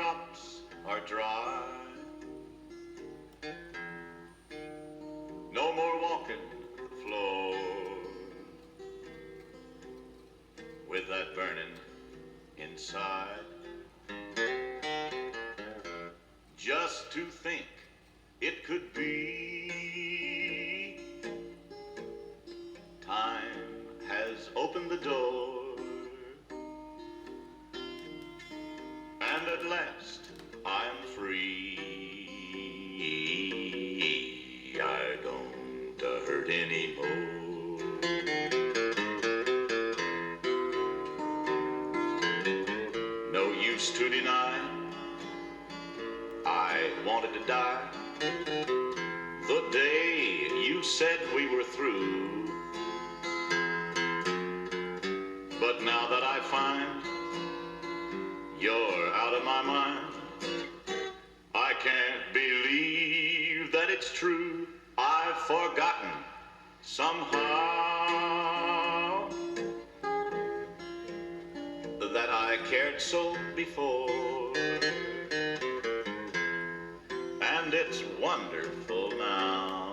raindrops are dry. No more walking the floor with that burning inside. Just to think it could be, time has opened the door, and at last I'm free. I don't hurt anymore. No use to deny, I wanted to die the day you said we were through. But now that I find you're out of my mind, I can't believe that it's true. I've forgotten somehow that I cared so before. And it's wonderful now.